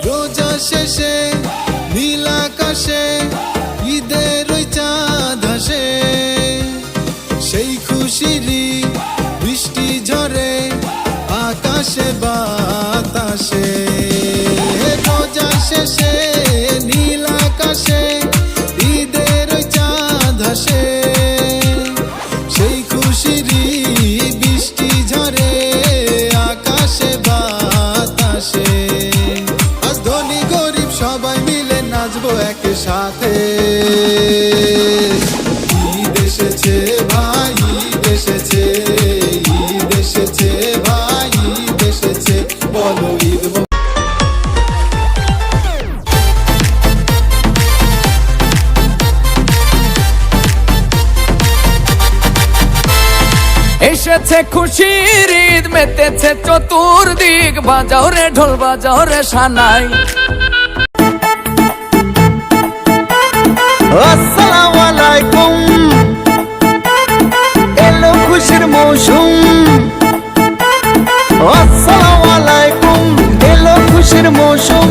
রোজা শেষে নীল আকাশে ঈদের ওই চাঁদ হাসে, সেই খুশিরই বৃষ্টি ঝরে আকাশে বাতাসে। রোজা শেষে নীল আকাশে ঈদের ওই চাঁদ হাসে, সেই খুশিরই বৃষ্টি ঝরে আকাশে বাতাসে। আজ ধনী গরিব সবাই মিলে নাচবো একসাথে। ঈদ এসেছে ভাই, ঈদ এসেছে, ঈদ এসেছে ভাই, ঈদ এসেছে, বলো ঈদ। এসেছে খুশির ঈদ, মেতেছে চতুর্দিক, বাজাও রে ঢোল বাজাও রে সানাই। আসসালামু আলাইকুম, এলো খুশির মৌসুম। আসসালামু আলাইকুম, এলো খুশির মৌসুম।